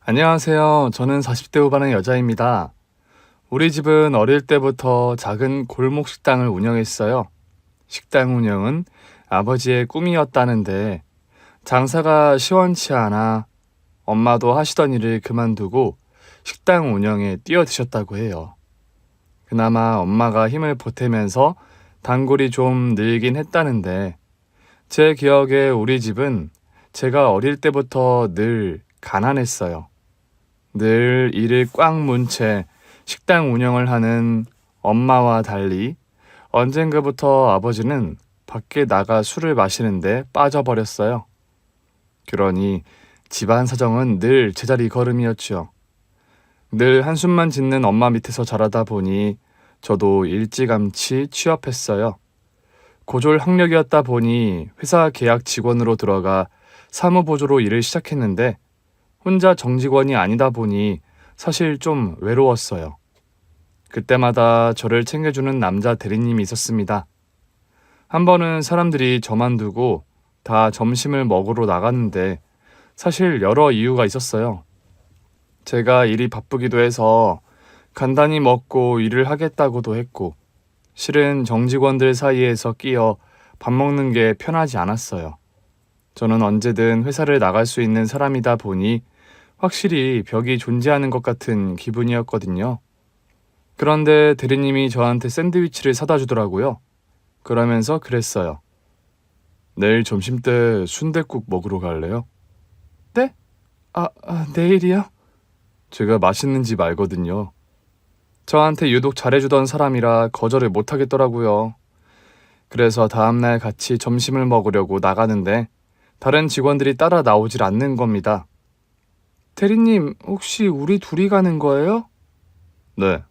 안녕하세요. 저는 40대 후반의 여자입니다. 우리 집은 어릴 때부터 작은 골목 식당을 운영했어요. 식당 운영은 아버지의 꿈이었다는데 장사가 시원치 않아 엄마도 하시던 일을 그만두고 식당 운영에 뛰어드셨다고 해요. 그나마 엄마가 힘을 보태면서 단골이 좀 늘긴 했다는데 제 기억에 우리 집은 제가 어릴 때부터 늘 가난했어요. 늘 일을 꽉 문 채 식당 운영을 하는 엄마와 달리 언젠가부터 아버지는 밖에 나가 술을 마시는데 빠져버렸어요. 그러니 집안 사정은 늘 제자리 걸음이었죠. 늘 한숨만 짓는 엄마 밑에서 자라다 보니 저도 일찌감치 취업했어요. 고졸 학력이었다 보니 회사 계약 직원으로 들어가 사무보조로 일을 시작했는데 혼자 정직원이 아니다 보니 사실 좀 외로웠어요. 그때마다 저를 챙겨주는 남자 대리님이 있었습니다. 한 번은 사람들이 저만 두고 다 점심을 먹으러 나갔는데 사실 여러 이유가 있었어요. 제가 일이 바쁘기도 해서 간단히 먹고 일을 하겠다고도 했고 실은 정직원들 사이에서 끼어 밥 먹는 게 편하지 않았어요. 저는 언제든 회사를 나갈 수 있는 사람이다 보니 확실히 벽이 존재하는 것 같은 기분이었거든요. 그런데 대리님이 저한테 샌드위치를 사다 주더라고요. 그러면서 그랬어요. 내일 점심때 순댓국 먹으러 갈래요? 네? 내일이요? 제가 맛있는 집 알거든요. 저한테 유독 잘해주던 사람이라 거절을 못 하겠더라고요. 그래서 다음날 같이 점심을 먹으려고 나가는데 다른 직원들이 따라 나오질 않는 겁니다. 대리님, 혹시 우리 둘이 가는 거예요? 네.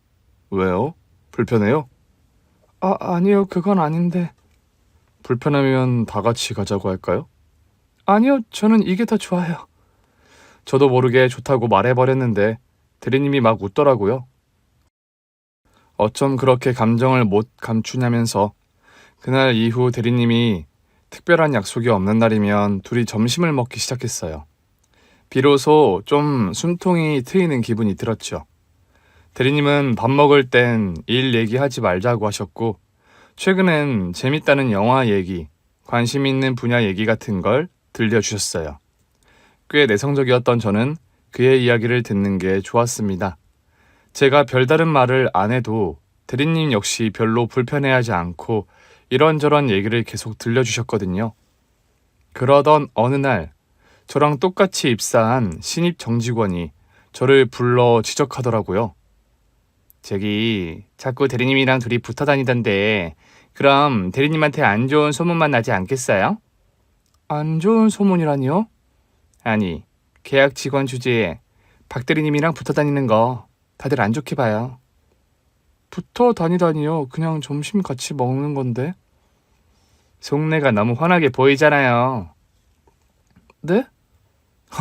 왜요? 불편해요? 아니요. 그건 아닌데. 불편하면 다 같이 가자고 할까요? 아니요. 저는 이게 더 좋아요. 저도 모르게 좋다고 말해버렸는데 대리님이 막 웃더라고요. 어쩜 그렇게 감정을 못 감추냐면서 그날 이후 대리님이 특별한 약속이 없는 날이면 둘이 점심을 먹기 시작했어요. 비로소 좀 숨통이 트이는 기분이 들었죠. 대리님은 밥 먹을 땐 일 얘기하지 말자고 하셨고, 최근엔 재밌다는 영화 얘기, 관심 있는 분야 얘기 같은 걸 들려주셨어요. 꽤 내성적이었던 저는 그의 이야기를 듣는 게 좋았습니다. 제가 별다른 말을 안 해도 대리님 역시 별로 불편해하지 않고 이런저런 얘기를 계속 들려주셨거든요. 그러던 어느 날, 저랑 똑같이 입사한 신입 정직원이 저를 불러 지적하더라고요. 저기 자꾸 대리님이랑 둘이 붙어 다니던데 그럼 대리님한테 안 좋은 소문만 나지 않겠어요? 안 좋은 소문이라니요? 아니, 계약 직원 주제에 박 대리님이랑 붙어 다니는 거 다들 안 좋게 봐요. 붙어 다니다니요? 그냥 점심 같이 먹는 건데. 속내가 너무 환하게 보이잖아요. 네?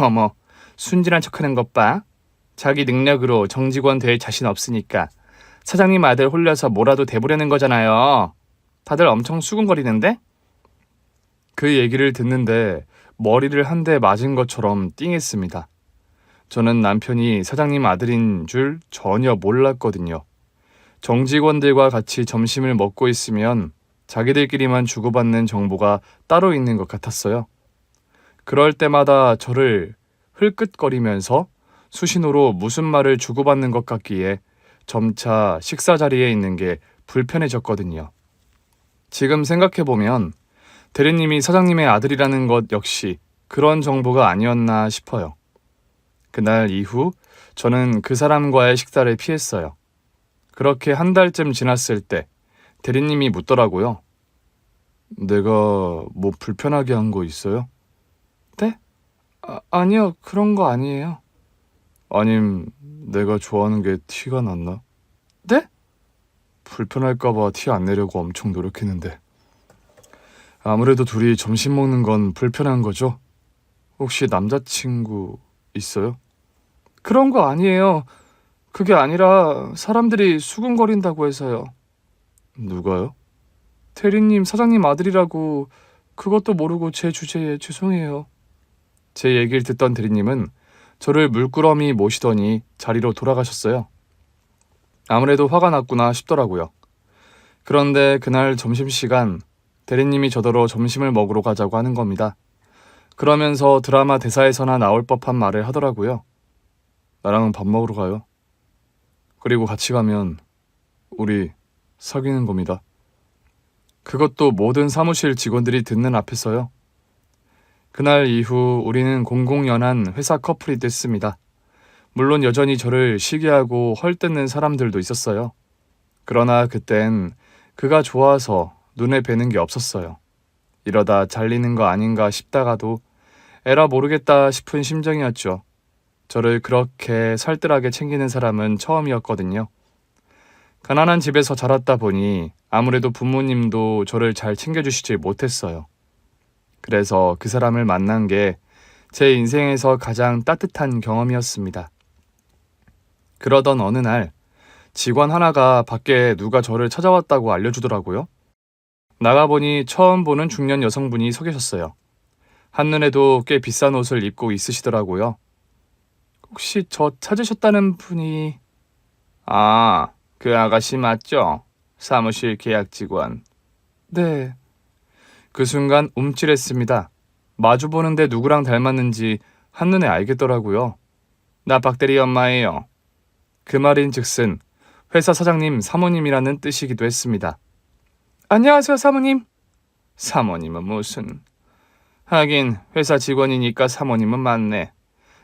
어머, 순진한 척하는 것 봐. 자기 능력으로 정직원 될 자신 없으니까 사장님 아들 홀려서 뭐라도 돼보려는 거잖아요. 다들 엄청 수군거리는데? 그 얘기를 듣는데 머리를 한 대 맞은 것처럼 띵했습니다. 저는 남편이 사장님 아들인 줄 전혀 몰랐거든요. 정직원들과 같이 점심을 먹고 있으면 자기들끼리만 주고받는 정보가 따로 있는 것 같았어요. 그럴 때마다 저를 흘끗거리면서 수신호로 무슨 말을 주고받는 것 같기에 점차 식사 자리에 있는 게 불편해졌거든요. 지금 생각해보면 대리님이 사장님의 아들이라는 것 역시 그런 정보가 아니었나 싶어요. 그날 이후 저는 그 사람과의 식사를 피했어요. 그렇게 한 달쯤 지났을 때 대리님이 묻더라고요. 내가 뭐 불편하게 한 거 있어요? 네? 아니요. 그런 거 아니에요. 아님 내가 좋아하는 게 티가 났나? 네? 불편할까봐 티 안 내려고 엄청 노력했는데. 아무래도 둘이 점심 먹는 건 불편한 거죠? 혹시 남자친구 있어요? 그런 거 아니에요. 그게 아니라 사람들이 수군거린다고 해서요. 누가요? 대리님 사장님 아들이라고. 그것도 모르고 제 주제에 죄송해요. 제 얘기를 듣던 대리님은 저를 물끄러미 모시더니 자리로 돌아가셨어요. 아무래도 화가 났구나 싶더라고요. 그런데 그날 점심시간 대리님이 저더러 점심을 먹으러 가자고 하는 겁니다. 그러면서 드라마 대사에서나 나올 법한 말을 하더라고요. 나랑은 밥 먹으러 가요. 그리고 같이 가면 우리 사귀는 겁니다. 그것도 모든 사무실 직원들이 듣는 앞에서요. 그날 이후 우리는 공공연한 회사 커플이 됐습니다. 물론 여전히 저를 시기하고 헐뜯는 사람들도 있었어요. 그러나 그땐 그가 좋아서 눈에 뵈는 게 없었어요. 이러다 잘리는 거 아닌가 싶다가도 에라 모르겠다 싶은 심정이었죠. 저를 그렇게 살뜰하게 챙기는 사람은 처음이었거든요. 가난한 집에서 자랐다 보니 아무래도 부모님도 저를 잘 챙겨주시지 못했어요. 그래서 그 사람을 만난 게 제 인생에서 가장 따뜻한 경험이었습니다. 그러던 어느 날 직원 하나가 밖에 누가 저를 찾아왔다고 알려주더라고요. 나가보니 처음 보는 중년 여성분이 서 계셨어요. 한눈에도 꽤 비싼 옷을 입고 있으시더라고요. 혹시 저 찾으셨다는 분이... 아, 그 아가씨 맞죠? 사무실 계약 직원. 네. 그 순간 움찔했습니다. 마주보는데 누구랑 닮았는지 한눈에 알겠더라고요. 나 박대리 엄마예요. 그 말인즉슨 회사 사장님 사모님이라는 뜻이기도 했습니다. 안녕하세요, 사모님. 사모님은 무슨... 하긴 회사 직원이니까 사모님은 맞네.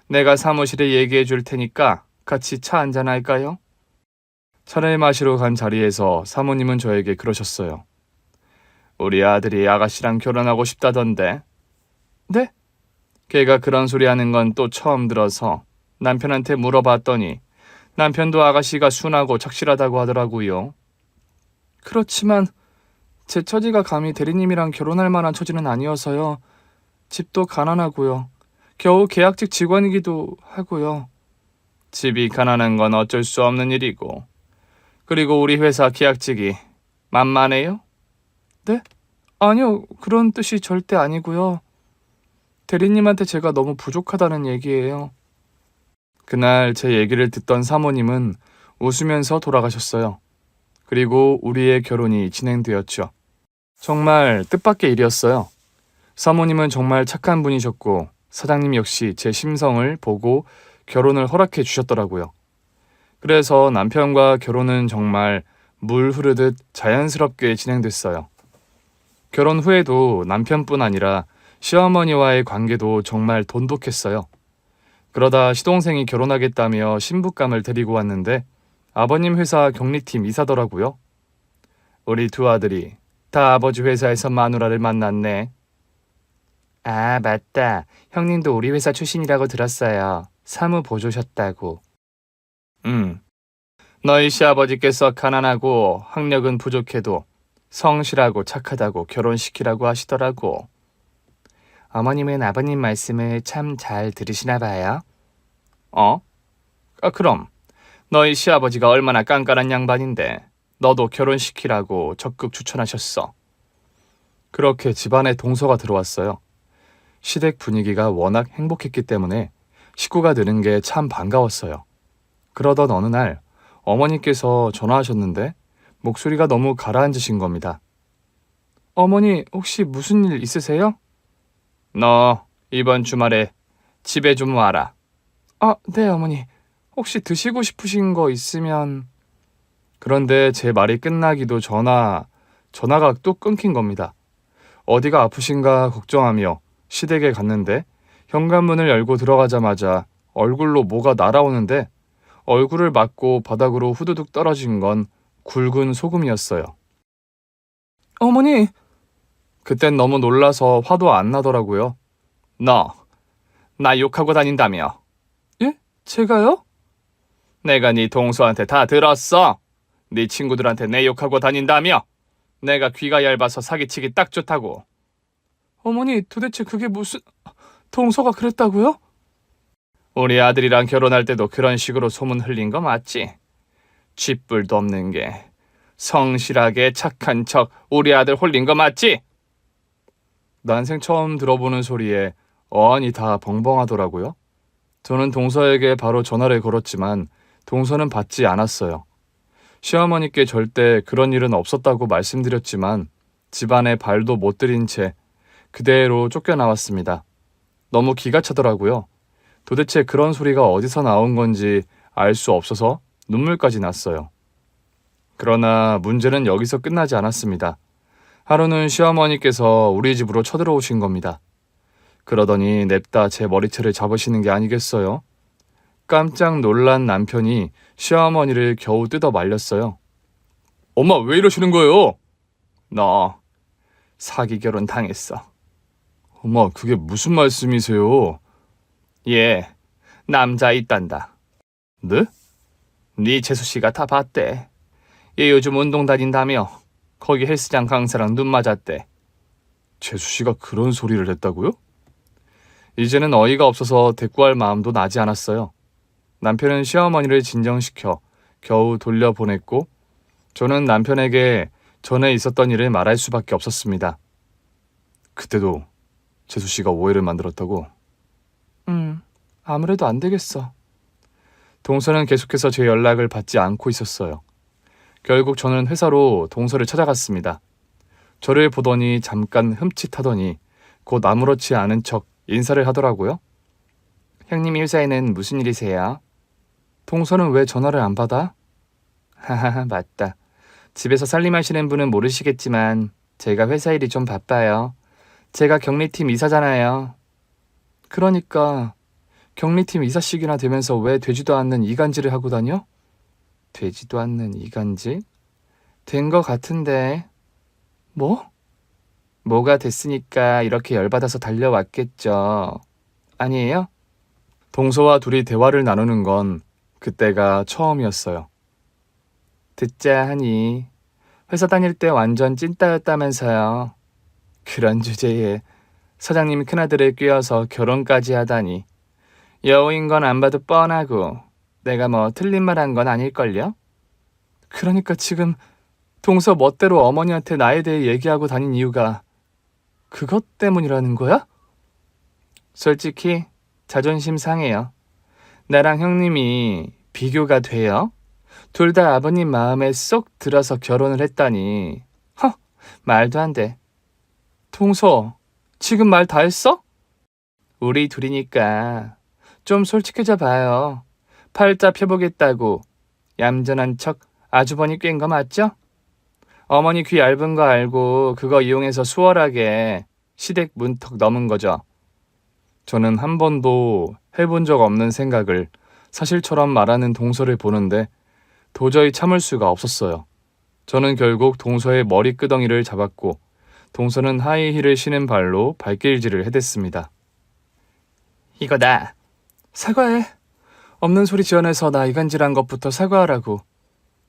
내가 사무실에 얘기해 줄 테니까 같이 차 한잔 할까요? 차를 마시러 간 자리에서 사모님은 저에게 그러셨어요. 우리 아들이 아가씨랑 결혼하고 싶다던데. 네? 걔가 그런 소리 하는 건 또 처음 들어서 남편한테 물어봤더니 남편도 아가씨가 순하고 착실하다고 하더라고요. 그렇지만 제 처지가 감히 대리님이랑 결혼할 만한 처지는 아니어서요. 집도 가난하고요. 겨우 계약직 직원이기도 하고요. 집이 가난한 건 어쩔 수 없는 일이고. 그리고 우리 회사 계약직이 만만해요? 네? 아니요, 그런 뜻이 절대 아니고요. 대리님한테 제가 너무 부족하다는 얘기예요. 그날 제 얘기를 듣던 사모님은 웃으면서 돌아가셨어요. 그리고 우리의 결혼이 진행되었죠. 정말 뜻밖의 일이었어요. 사모님은 정말 착한 분이셨고 사장님 역시 제 심성을 보고 결혼을 허락해 주셨더라고요. 그래서 남편과 결혼은 정말 물 흐르듯 자연스럽게 진행됐어요. 결혼 후에도 남편뿐 아니라 시어머니와의 관계도 정말 돈독했어요. 그러다 시동생이 결혼하겠다며 신부감을 데리고 왔는데 아버님 회사 격리팀 이사더라고요. 우리 두 아들이 다 아버지 회사에서 마누라를 만났네. 아, 맞다. 형님도 우리 회사 출신이라고 들었어요. 사무 보조셨다고. 너희 시아버지께서 가난하고 학력은 부족해도 성실하고 착하다고 결혼시키라고 하시더라고. 어머님은 아버님 말씀을 참 잘 들으시나 봐요. 그럼 너희 시아버지가 얼마나 깐깐한 양반인데 너도 결혼시키라고 적극 추천하셨어. 그렇게 집안에 동서가 들어왔어요. 시댁 분위기가 워낙 행복했기 때문에 식구가 느는 게 참 반가웠어요. 그러던 어느 날 어머니께서 전화하셨는데 목소리가 너무 가라앉으신 겁니다. 어머니, 혹시 무슨 일 있으세요? 너 이번 주말에 집에 좀 와라. 아, 네, 어머니. 혹시 드시고 싶으신 거 있으면... 그런데 제 말이 끝나기도 전화가 뚝 끊긴 겁니다. 어디가 아프신가 걱정하며 시댁에 갔는데 현관문을 열고 들어가자마자 얼굴로 뭐가 날아오는데 얼굴을 맞고 바닥으로 후두둑 떨어진 건 굵은 소금이었어요. 어머니! 그땐 너무 놀라서 화도 안 나더라고요. 나 욕하고 다닌다며. 예? 제가요? 내가 네 동서한테 다 들었어. 네 친구들한테 내 욕하고 다닌다며. 내가 귀가 얇아서 사기치기 딱 좋다고. 어머니, 도대체 그게 무슨... 동서가 그랬다고요? 우리 아들이랑 결혼할 때도 그런 식으로 소문 흘린 거 맞지? 쥐뿔도 없는 게 성실하게 착한 척 우리 아들 홀린 거 맞지? 난생 처음 들어보는 소리에 어안이 다 벙벙하더라고요. 저는 동서에게 바로 전화를 걸었지만 동서는 받지 않았어요. 시어머니께 절대 그런 일은 없었다고 말씀드렸지만 집안에 발도 못 들인 채 그대로 쫓겨나왔습니다. 너무 기가 차더라고요. 도대체 그런 소리가 어디서 나온 건지 알 수 없어서 눈물까지 났어요. 그러나 문제는 여기서 끝나지 않았습니다. 하루는 시어머니께서 우리 집으로 쳐들어오신 겁니다. 그러더니 냅다 제 머리채를 잡으시는 게 아니겠어요? 깜짝 놀란 남편이 시어머니를 겨우 뜯어 말렸어요. 엄마, 왜 이러시는 거예요? 너 사기 결혼 당했어. 엄마, 그게 무슨 말씀이세요? 예, 남자 있단다. 네? 네 재수 씨가 다 봤대. 얘 요즘 운동 다닌다며 거기 헬스장 강사랑 눈 맞았대. 재수 씨가 그런 소리를 했다고요? 이제는 어이가 없어서 대꾸할 마음도 나지 않았어요. 남편은 시어머니를 진정시켜 겨우 돌려보냈고 저는 남편에게 전에 있었던 일을 말할 수밖에 없었습니다. 그때도 재수 씨가 오해를 만들었다고? 아무래도 안 되겠어. 동서는 계속해서 제 연락을 받지 않고 있었어요. 결국 저는 회사로 동서를 찾아갔습니다. 저를 보더니 잠깐 흠칫하더니 곧 아무렇지 않은 척 인사를 하더라고요. 형님이 회사에는 무슨 일이세요? 동서는 왜 전화를 안 받아? 하하하, 맞다. 집에서 살림하시는 분은 모르시겠지만 제가 회사 일이 좀 바빠요. 제가 격리팀 이사잖아요. 그러니까 격리팀 이사식이나 되면서 왜 되지도 않는 이간질을 하고 다녀? 되지도 않는 이간질? 된 거 같은데. 뭐? 뭐가 됐으니까 이렇게 열받아서 달려왔겠죠. 아니에요? 동서와 둘이 대화를 나누는 건 그때가 처음이었어요. 듣자 하니 회사 다닐 때 완전 찐따였다면서요. 그런 주제에 사장님 큰아들을 꿰어서 결혼까지 하다니. 여우인 건 안 봐도 뻔하고 내가 뭐 틀린 말 한 건 아닐걸요? 그러니까 지금 동서 멋대로 어머니한테 나에 대해 얘기하고 다닌 이유가 그것 때문이라는 거야? 솔직히 자존심 상해요. 나랑 형님이 비교가 돼요? 둘 다 아버님 마음에 쏙 들어서 결혼을 했다니. 말도 안 돼. 동서, 지금 말 다 했어? 우리 둘이니까 좀 솔직해져 봐요. 팔자 펴보겠다고 얌전한 척 아주버니 꿰인 거 맞죠? 어머니 귀 얇은 거 알고 그거 이용해서 수월하게 시댁 문턱 넘은 거죠. 저는 한 번도 해본 적 없는 생각을 사실처럼 말하는 동서를 보는데 도저히 참을 수가 없었어요. 저는 결국 동서의 머리끄덩이를 잡았고 동서는 하이힐을 신은 발로 발길질을 해댔습니다. 이거다. 사과해. 없는 소리 지어내서 나 이간질한 것부터 사과하라고.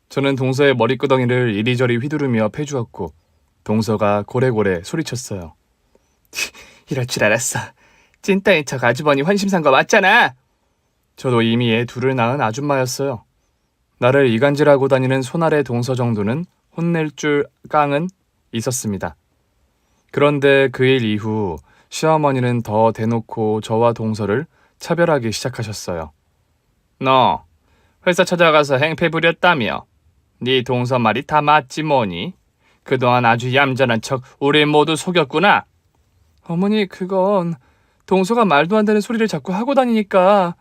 저는 동서의 머리끄덩이를 이리저리 휘두르며 패주었고 동서가 고래고래 소리쳤어요. 이럴 줄 알았어. 찐따인 척 아주버니 환심 산 거 맞잖아. 저도 이미 애 둘을 낳은 아줌마였어요. 나를 이간질하고 다니는 손아래 동서 정도는 혼낼 줄 깡은 있었습니다. 그런데 그 일 이후 시어머니는 더 대놓고 저와 동서를 차별하기 시작하셨어요. 너 회사 찾아가서 행패 부렸다며. 네 동서 말이 다 맞지 뭐니? 그동안 아주 얌전한 척 우리 모두 속였구나. 어머니, 그건 동서가 말도 안 되는 소리를 자꾸 하고 다니니까.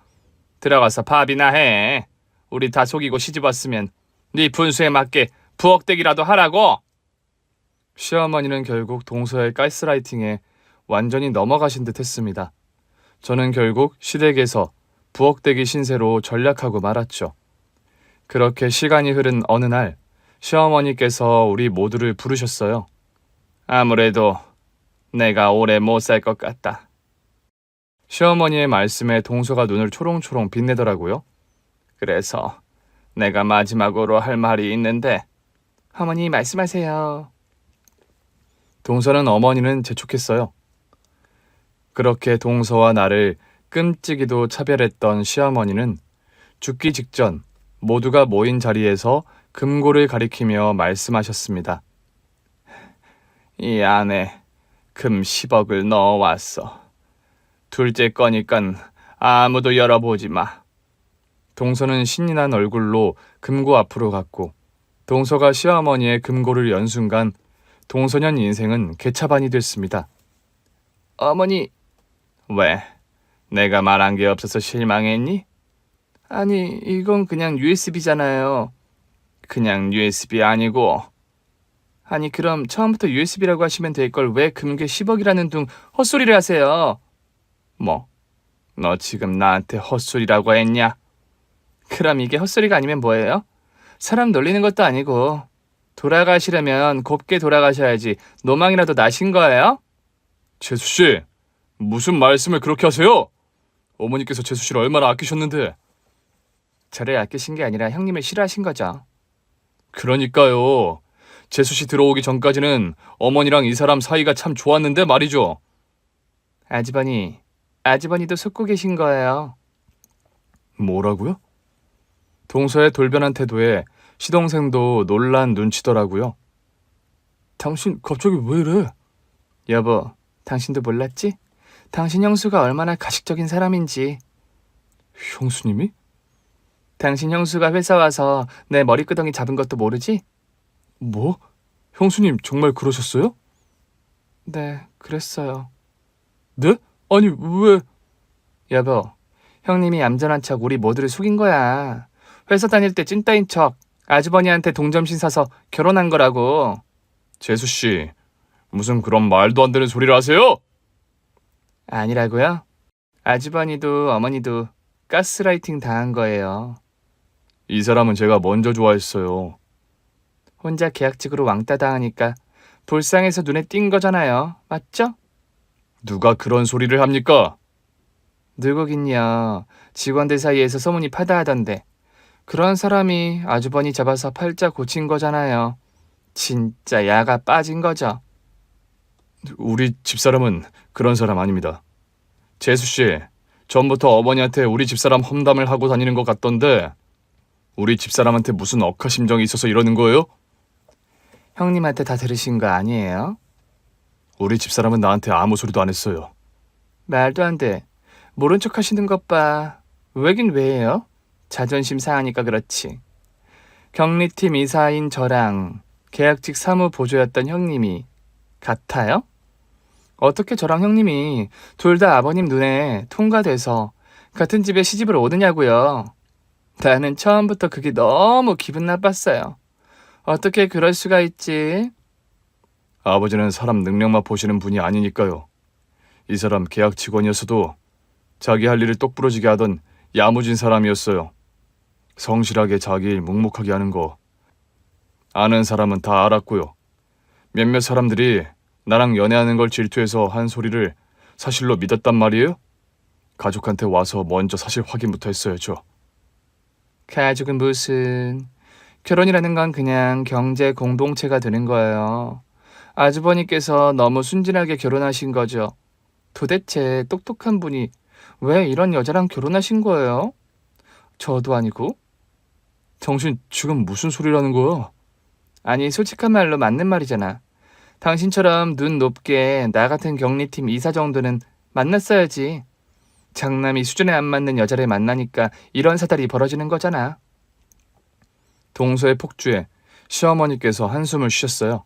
들어가서 밥이나 해. 우리 다 속이고 시집왔으면 네 분수에 맞게 부엌대기라도 하라고. 시어머니는 결국 동서의 가스라이팅에 완전히 넘어가신 듯 했습니다. 저는 결국 시댁에서 부엌대기 신세로 전락하고 말았죠. 그렇게 시간이 흐른 어느 날 시어머니께서 우리 모두를 부르셨어요. 아무래도 내가 오래 못 살 것 같다. 시어머니의 말씀에 동서가 눈을 초롱초롱 빛내더라고요. 그래서 내가 마지막으로 할 말이 있는데. 어머니, 말씀하세요. 동서는 어머니는 재촉했어요. 그렇게 동서와 나를 끔찍이도 차별했던 시어머니는 죽기 직전 모두가 모인 자리에서 금고를 가리키며 말씀하셨습니다. 이 안에 금 10억을 넣어왔어. 둘째 거니깐 아무도 열어보지 마. 동서는 신이 난 얼굴로 금고 앞으로 갔고 동서가 시어머니의 금고를 연 순간 동서년 인생은 개차반이 됐습니다. 어머니, 왜? 내가 말한 게 없어서 실망했니? 아니, 이건 그냥 USB잖아요. 그냥 USB 아니고. 아니, 그럼 처음부터 USB라고 하시면 될 걸 왜 금괴 10억이라는 둥 헛소리를 하세요? 뭐? 너 지금 나한테 헛소리라고 했냐? 그럼 이게 헛소리가 아니면 뭐예요? 사람 놀리는 것도 아니고 돌아가시려면 곱게 돌아가셔야지 노망이라도 나신 거예요? 재수씨, 무슨 말씀을 그렇게 하세요? 어머니께서 재수씨를 얼마나 아끼셨는데. 저를 아끼신 게 아니라 형님을 싫어하신 거죠. 그러니까요. 재수씨 들어오기 전까지는 어머니랑 이 사람 사이가 참 좋았는데 말이죠. 아주버니도 속고 계신 거예요. 뭐라고요? 동서의 돌변한 태도에 시동생도 놀란 눈치더라고요. 당신 갑자기 왜 이래? 여보, 당신도 몰랐지? 당신 형수가 얼마나 가식적인 사람인지. 형수님이? 당신 형수가 회사 와서 내 머리끄덩이 잡은 것도 모르지? 뭐? 형수님 정말 그러셨어요? 네, 그랬어요. 네? 아니 왜? 여보, 형님이 얌전한 척 우리 모두를 속인 거야. 회사 다닐 때 찐따인 척 아주버니한테 동점신 사서 결혼한 거라고. 재수씨, 무슨 그런 말도 안 되는 소리를 하세요? 아니라고요? 아주버니도 어머니도 가스라이팅 당한 거예요. 이 사람은 제가 먼저 좋아했어요. 혼자 계약직으로 왕따 당하니까 불쌍해서 눈에 띈 거잖아요. 맞죠? 누가 그런 소리를 합니까? 누구긴요. 직원들 사이에서 소문이 파다하던데. 그런 사람이 아주버니 잡아서 팔자 고친 거잖아요. 진짜 야가 빠진 거죠. 우리 집사람은 그런 사람 아닙니다. 재수씨, 전부터 어머니한테 우리 집사람 험담을 하고 다니는 것 같던데 우리 집사람한테 무슨 억하심정이 있어서 이러는 거예요? 형님한테 다 들으신 거 아니에요? 우리 집사람은 나한테 아무 소리도 안 했어요. 말도 안 돼. 모른 척 하시는 것 봐. 왜긴 왜예요? 자존심 상하니까 그렇지. 경리팀 이사인 저랑 계약직 사무보조였던 형님이 같아요? 어떻게 저랑 형님이 둘 다 아버님 눈에 통과돼서 같은 집에 시집을 오느냐고요. 나는 처음부터 그게 너무 기분 나빴어요. 어떻게 그럴 수가 있지? 아버지는 사람 능력만 보시는 분이 아니니까요. 이 사람 계약 직원이었어도 자기 할 일을 똑부러지게 하던 야무진 사람이었어요. 성실하게 자기 일 묵묵하게 하는 거 아는 사람은 다 알았고요. 몇몇 사람들이 나랑 연애하는 걸 질투해서 한 소리를 사실로 믿었단 말이에요? 가족한테 와서 먼저 사실 확인부터 했어야죠. 가족은 무슨... 결혼이라는 건 그냥 경제 공동체가 되는 거예요. 아주버니께서 너무 순진하게 결혼하신 거죠. 도대체 똑똑한 분이 왜 이런 여자랑 결혼하신 거예요? 저도 아니고. 당신 지금 무슨 소리라는 거야? 아니, 솔직한 말로 맞는 말이잖아. 당신처럼 눈 높게 나 같은 격리팀 이사 정도는 만났어야지. 장남이 수준에 안 맞는 여자를 만나니까 이런 사달이 벌어지는 거잖아. 동서의 폭주에 시어머니께서 한숨을 쉬셨어요.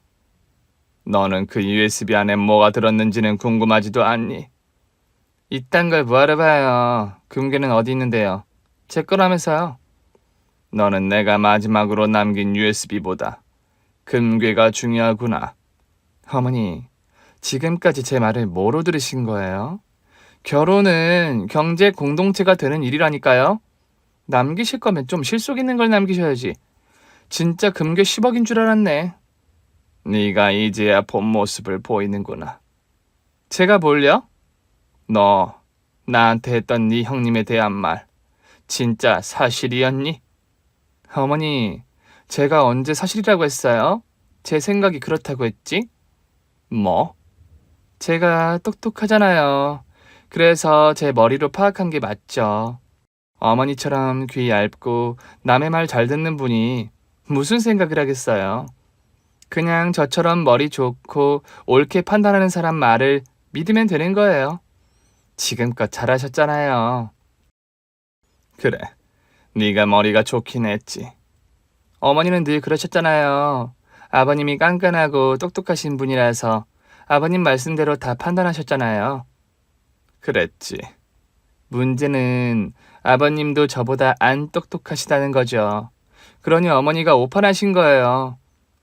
너는 그 USB 안에 뭐가 들었는지는 궁금하지도 않니? 이딴 걸 뭐하러 봐요. 금괴는 어디 있는데요? 제 거라면서요. 너는 내가 마지막으로 남긴 USB보다 금괴가 중요하구나. 어머니, 지금까지 제 말을 뭐로 들으신 거예요? 결혼은 경제 공동체가 되는 일이라니까요. 남기실 거면 좀 실속 있는 걸 남기셔야지. 진짜 금괴 10억인 줄 알았네. 네가 이제야 본 모습을 보이는구나. 제가 뭘요? 너 나한테 했던 네 형님에 대한 말 진짜 사실이었니? 어머니, 제가 언제 사실이라고 했어요? 제 생각이 그렇다고 했지? 뭐? 제가 똑똑하잖아요. 그래서 제 머리로 파악한 게 맞죠. 어머니처럼 귀 얇고 남의 말 잘 듣는 분이 무슨 생각을 하겠어요. 그냥 저처럼 머리 좋고 옳게 판단하는 사람 말을 믿으면 되는 거예요. 지금껏 잘하셨잖아요. 그래, 네가 머리가 좋긴 했지. 어머니는 늘 그러셨잖아요. 아버님이 깐깐하고 똑똑하신 분이라서 아버님 말씀대로 다 판단하셨잖아요. 그랬지. 문제는 아버님도 저보다 안 똑똑하시다는 거죠. 그러니 어머니가 오판하신 거예요.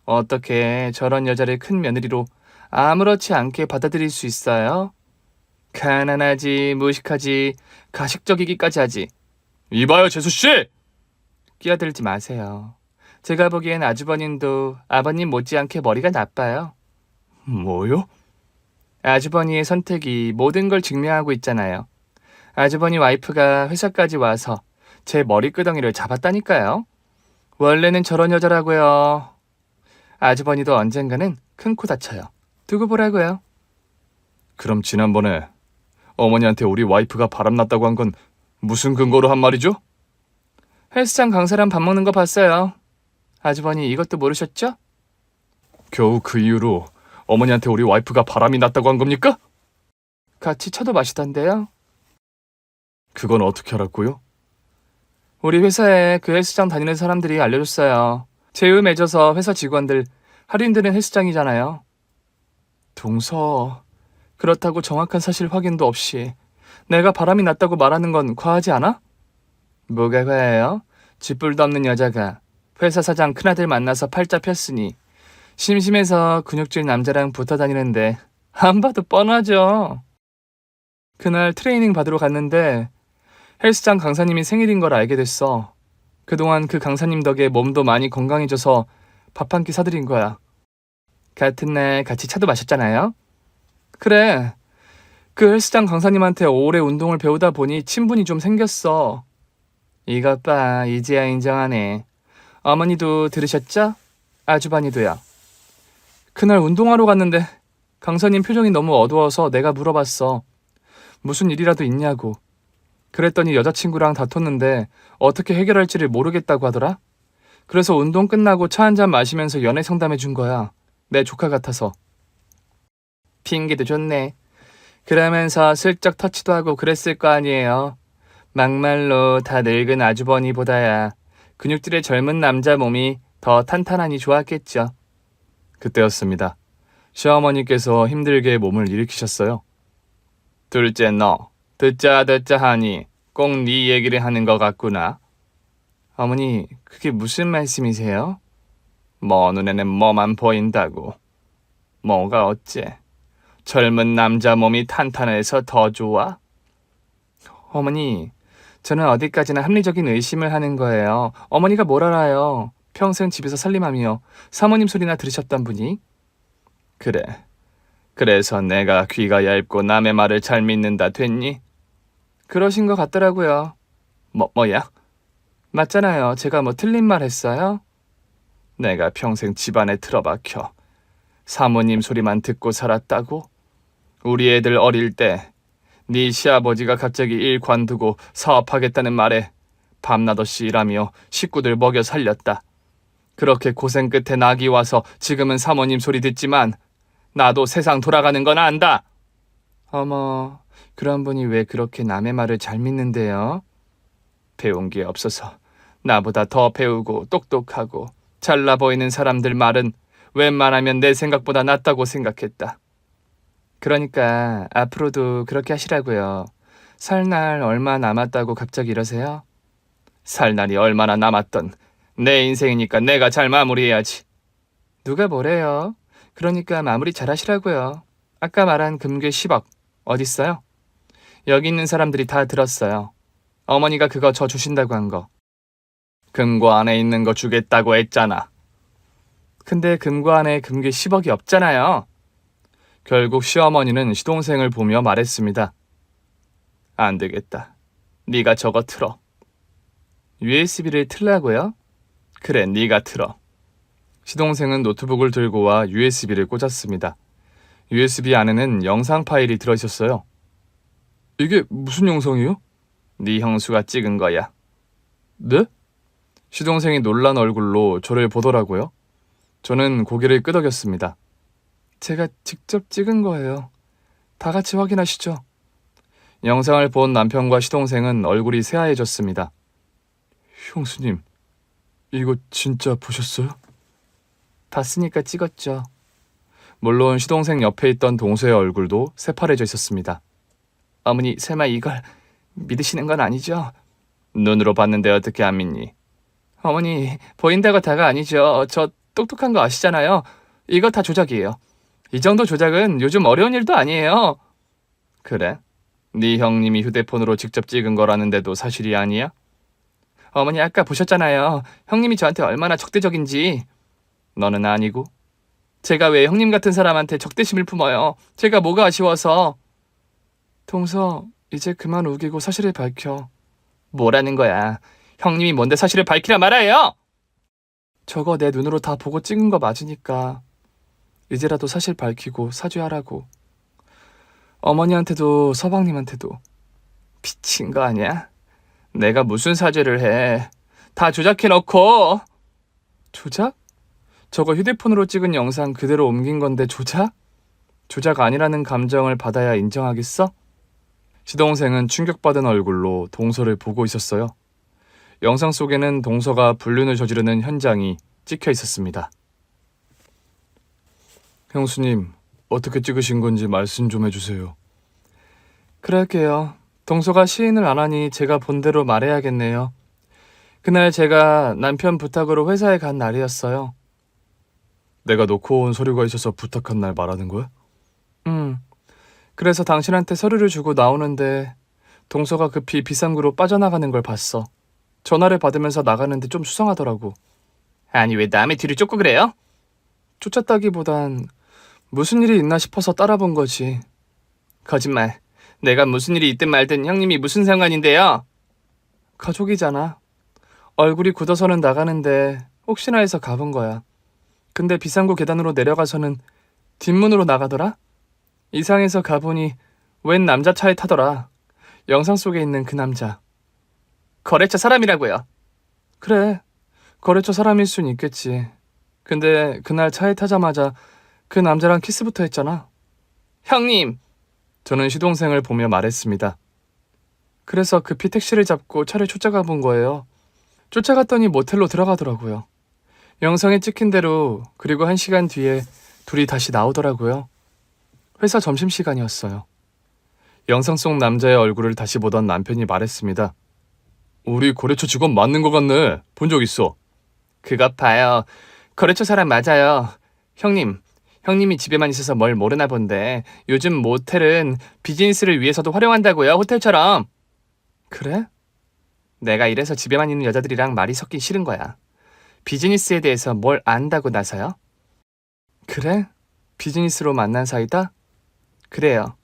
어떻게 저런 여자를 큰 며느리로 아무렇지 않게 받아들일 수 있어요? 가난하지, 무식하지, 가식적이기까지 하지. 이봐요, 재수씨! 끼어들지 마세요. 제가 보기엔 아주버님도 아버님 못지않게 머리가 나빠요. 뭐요? 아주버니의 선택이 모든 걸 증명하고 있잖아요. 아주버니 와이프가 회사까지 와서 제 머리끄덩이를 잡았다니까요. 원래는 저런 여자라고요. 아주버니도 언젠가는 큰 코 다쳐요. 두고 보라고요. 그럼 지난번에 어머니한테 우리 와이프가 바람났다고 한 건 무슨 근거로 한 말이죠? 헬스장 강사랑 밥 먹는 거 봤어요. 아주버니 이것도 모르셨죠? 겨우 그 이후로 어머니한테 우리 와이프가 바람이 났다고 한 겁니까? 같이 차도 마시던데요. 그건 어떻게 알았고요? 우리 회사에 그 헬스장 다니는 사람들이 알려줬어요. 제휴 맺어서 회사 직원들 할인되는 헬스장이잖아요. 동서, 그렇다고 정확한 사실 확인도 없이 내가 바람이 났다고 말하는 건 과하지 않아? 뭐가 과해요? 쥐뿔도 없는 여자가 회사 사장 큰아들 만나서 팔자 폈으니 심심해서 근육질 남자랑 붙어 다니는데 안 봐도 뻔하죠. 그날 트레이닝 받으러 갔는데 헬스장 강사님이 생일인 걸 알게 됐어. 그동안 그 강사님 덕에 몸도 많이 건강해져서 밥 한 끼 사드린 거야. 같은 날 같이 차도 마셨잖아요. 그래, 그 헬스장 강사님한테 오래 운동을 배우다 보니 친분이 좀 생겼어. 이것 봐, 이제야 인정하네. 어머니도 들으셨죠? 아주버니도요. 그날 운동하러 갔는데 강사님 표정이 너무 어두워서 내가 물어봤어. 무슨 일이라도 있냐고. 그랬더니 여자친구랑 다퉜는데 어떻게 해결할지를 모르겠다고 하더라. 그래서 운동 끝나고 차 한잔 마시면서 연애 상담해 준 거야. 내 조카 같아서. 핑계도 좋네. 그러면서 슬쩍 터치도 하고 그랬을 거 아니에요. 막말로 다 늙은 아주버니보다야 근육질의 젊은 남자 몸이 더 탄탄하니 좋았겠죠. 그때였습니다. 시어머니께서 힘들게 몸을 일으키셨어요. 둘째 너, 듣자 하니 꼭 네 얘기를 하는 것 같구나. 어머니, 그게 무슨 말씀이세요? 뭐 눈에는 뭐만 보인다고. 뭐가 어째? 젊은 남자 몸이 탄탄해서 더 좋아? 어머니, 저는 어디까지나 합리적인 의심을 하는 거예요. 어머니가 뭘 알아요? 평생 집에서 살림하며 사모님 소리나 들으셨던 분이? 그래. 그래서 내가 귀가 얇고 남의 말을 잘 믿는다 됐니? 그러신 것 같더라고요. 뭐야? 맞잖아요. 제가 뭐 틀린 말 했어요? 내가 평생 집안에 틀어박혀 사모님 소리만 듣고 살았다고? 우리 애들 어릴 때 네 시아버지가 갑자기 일 관두고 사업하겠다는 말에 밤낮없이 일하며 식구들 먹여 살렸다. 그렇게 고생 끝에 낙이 와서 지금은 사모님 소리 듣지만 나도 세상 돌아가는 건 안다. 어머, 그런 분이 왜 그렇게 남의 말을 잘 믿는데요? 배운 게 없어서 나보다 더 배우고 똑똑하고 잘나 보이는 사람들 말은 웬만하면 내 생각보다 낫다고 생각했다. 그러니까 앞으로도 그렇게 하시라고요. 살 날 얼마 남았다고 갑자기 이러세요? 살 날이 얼마나 남았던 내 인생이니까 내가 잘 마무리해야지. 누가 뭐래요? 그러니까 마무리 잘 하시라고요. 아까 말한 금괴 10억 어딨어요? 여기 있는 사람들이 다 들었어요. 어머니가 그거 저 주신다고 한 거. 금고 안에 있는 거 주겠다고 했잖아. 근데 금고 안에 금괴 10억이 없잖아요. 결국 시어머니는 시동생을 보며 말했습니다. 안 되겠다. 네가 저거 틀어. USB를 틀라고요? 그래, 네가 틀어. 시동생은 노트북을 들고 와 USB를 꽂았습니다. USB 안에는 영상 파일이 들어있었어요. 이게 무슨 영상이요? 네 형수가 찍은 거야. 네? 시동생이 놀란 얼굴로 저를 보더라고요. 저는 고개를 끄덕였습니다. 제가 직접 찍은 거예요. 다 같이 확인하시죠. 영상을 본 남편과 시동생은 얼굴이 새하얘졌습니다. 형수님, 이거 진짜 보셨어요? 봤으니까 찍었죠. 물론 시동생 옆에 있던 동서의 얼굴도 새파래져 있었습니다. 어머니, 설마 이걸 믿으시는 건 아니죠? 눈으로 봤는데 어떻게 안 믿니? 어머니, 보인다고 다가 아니죠. 저 똑똑한 거 아시잖아요. 이거 다 조작이에요. 이 정도 조작은 요즘 어려운 일도 아니에요. 그래? 네 형님이 휴대폰으로 직접 찍은 거라는데도 사실이 아니야? 어머니 아까 보셨잖아요. 형님이 저한테 얼마나 적대적인지. 너는 아니고? 제가 왜 형님 같은 사람한테 적대심을 품어요? 제가 뭐가 아쉬워서. 동서, 이제 그만 우기고 사실을 밝혀. 뭐라는 거야? 형님이 뭔데 사실을 밝히라 말아요! 저거 내 눈으로 다 보고 찍은 거 맞으니까 이제라도 사실 밝히고 사죄하라고. 어머니한테도 서방님한테도. 미친 거 아니야? 내가 무슨 사죄를 해. 다 조작해놓고. 조작? 저거 휴대폰으로 찍은 영상 그대로 옮긴 건데 조작? 조작 아니라는 감정을 받아야 인정하겠어? 시동생은 충격받은 얼굴로 동서를 보고 있었어요. 영상 속에는 동서가 불륜을 저지르는 현장이 찍혀 있었습니다. 형수님, 어떻게 찍으신 건지 말씀 좀 해주세요. 그럴게요. 동서가 시인을 안 하니 제가 본대로 말해야겠네요. 그날 제가 남편 부탁으로 회사에 간 날이었어요. 내가 놓고 온 서류가 있어서 부탁한 날 말하는 거야? 그래서 당신한테 서류를 주고 나오는데 동서가 급히 비상구로 빠져나가는 걸 봤어. 전화를 받으면서 나가는데 좀 수상하더라고. 아니 왜 남의 뒤를 쫓고 그래요? 쫓았다기보단 무슨 일이 있나 싶어서 따라본 거지. 거짓말. 내가 무슨 일이 있든 말든 형님이 무슨 상관인데요? 가족이잖아. 얼굴이 굳어서는 나가는데 혹시나 해서 가본 거야. 근데 비상구 계단으로 내려가서는 뒷문으로 나가더라? 이상해서 가보니 웬 남자 차에 타더라. 영상 속에 있는 그 남자. 거래처 사람이라고요? 그래. 거래처 사람일 순 있겠지. 근데 그날 차에 타자마자 그 남자랑 키스부터 했잖아. 형님! 저는 시동생을 보며 말했습니다. 그래서 급히 택시를 잡고 차를 쫓아가 본 거예요. 쫓아갔더니 모텔로 들어가더라고요. 영상에 찍힌 대로. 그리고 1시간 뒤에 둘이 다시 나오더라고요. 회사 점심시간이었어요. 영상 속 남자의 얼굴을 다시 보던 남편이 말했습니다. 우리 거래처 직원 맞는 것 같네. 본 적 있어. 그것 봐요. 거래처 사람 맞아요. 형님이 집에만 있어서 뭘 모르나 본데 요즘 모텔은 비즈니스를 위해서도 활용한다고요. 호텔처럼. 그래? 내가 이래서 집에만 있는 여자들이랑 말이 섞긴 싫은 거야. 비즈니스에 대해서 뭘 안다고 나서요? 그래? 비즈니스로 만난 사이다? 그래요.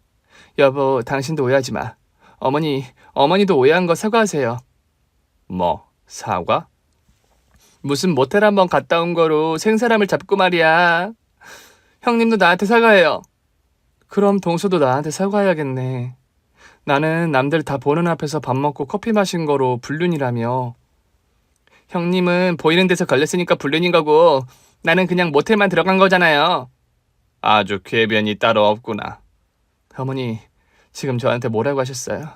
여보, 당신도 오해하지 마. 어머니도 오해한 거 사과하세요. 뭐, 사과? 무슨 모텔 한번 갔다 온 거로 생사람을 잡고 말이야. 형님도 나한테 사과해요. 그럼 동서도 나한테 사과해야겠네. 나는 남들 다 보는 앞에서 밥 먹고 커피 마신 거로 불륜이라며. 형님은 보이는 데서 걸렸으니까 불륜인 거고 나는 그냥 모텔만 들어간 거잖아요. 아주 궤변이 따로 없구나. 어머니, 지금 저한테 뭐라고 하셨어요?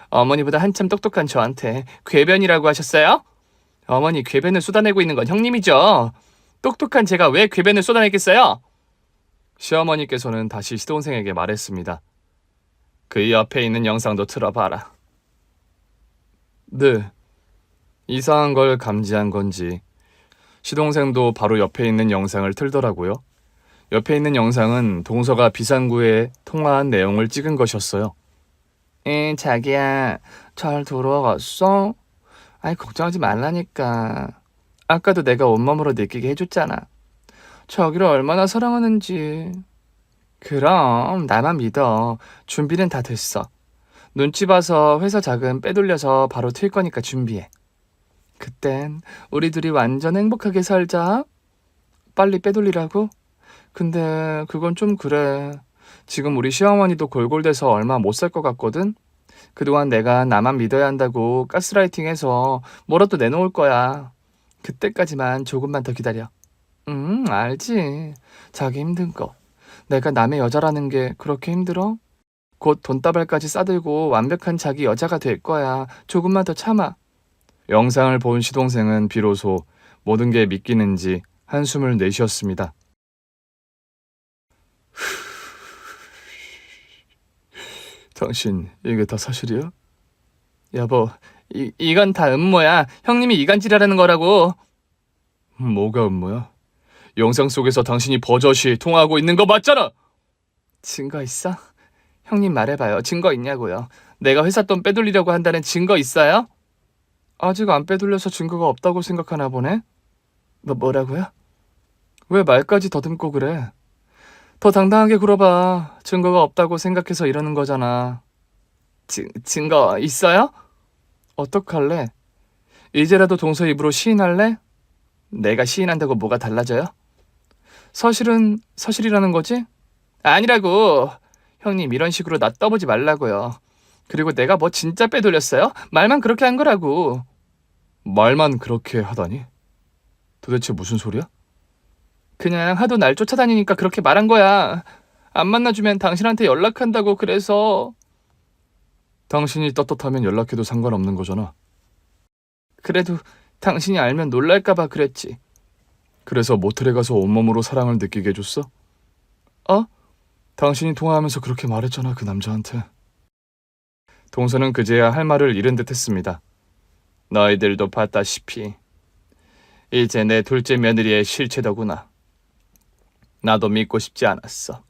어머니보다 한참 똑똑한 저한테 궤변이라고 하셨어요? 어머니, 궤변을 쏟아내고 있는 건 형님이죠. 똑똑한 제가 왜 궤변을 쏟아내겠어요? 시어머니께서는 다시 시동생에게 말했습니다. 그 옆에 있는 영상도 틀어봐라. 네. 이상한 걸 감지한 건지 시동생도 바로 옆에 있는 영상을 틀더라고요. 옆에 있는 영상은 동서가 비상구에 통화한 내용을 찍은 것이었어요. 자기야, 잘 돌아갔어? 아이, 걱정하지 말라니까. 아까도 내가 온몸으로 느끼게 해줬잖아. 자기를 얼마나 사랑하는지. 그럼 나만 믿어. 준비는 다 됐어. 눈치 봐서 회사 자금 빼돌려서 바로 튈 거니까 준비해. 그땐 우리 둘이 완전 행복하게 살자. 빨리 빼돌리라고? 근데 그건 좀 그래. 지금 우리 시어머니도 골골대서 얼마 못 살 것 같거든? 그동안 내가 나만 믿어야 한다고 가스라이팅해서 뭐라도 내놓을 거야. 그때까지만 조금만 더 기다려. 알지. 자기 힘든 거. 내가 남의 여자라는 게 그렇게 힘들어? 곧 돈다발까지 싸들고 완벽한 자기 여자가 될 거야. 조금만 더 참아. 영상을 본 시동생은 비로소 모든 게 믿기는지 한숨을 내쉬었습니다. 당신 이게 다 사실이야? 여보, 이건 다 음모야. 형님이 이간질하라는 거라고. 뭐가 음모야? 영상 속에서 당신이 버젓이 통화하고 있는 거 맞잖아. 증거 있어? 형님 말해봐요. 증거 있냐고요. 내가 회사 돈 빼돌리려고 한다는 증거 있어요? 아직 안 빼돌려서 증거가 없다고 생각하나 보네? 뭐라고요? 왜 말까지 더듬고 그래? 더 당당하게 굴어봐. 증거가 없다고 생각해서 이러는 거잖아. 증거 있어요? 어떡할래? 이제라도 동서 입으로 시인할래? 내가 시인한다고 뭐가 달라져요? 사실은 사실이라는 거지? 아니라고. 형님 이런 식으로 나 떠보지 말라고요. 그리고 내가 뭐 진짜 빼돌렸어요? 말만 그렇게 한 거라고. 말만 그렇게 하다니? 도대체 무슨 소리야? 그냥 하도 날 쫓아다니니까 그렇게 말한 거야. 안 만나주면 당신한테 연락한다고 그래서. 당신이 떳떳하면 연락해도 상관없는 거잖아. 그래도 당신이 알면 놀랄까봐 그랬지. 그래서 모텔에 가서 온몸으로 사랑을 느끼게 해줬어? 어? 당신이 통화하면서 그렇게 말했잖아, 그 남자한테. 동서는 그제야 할 말을 잃은 듯 했습니다. 너희들도 봤다시피 이제 내 둘째 며느리의 실체더구나. 나도 믿고 싶지 않았어.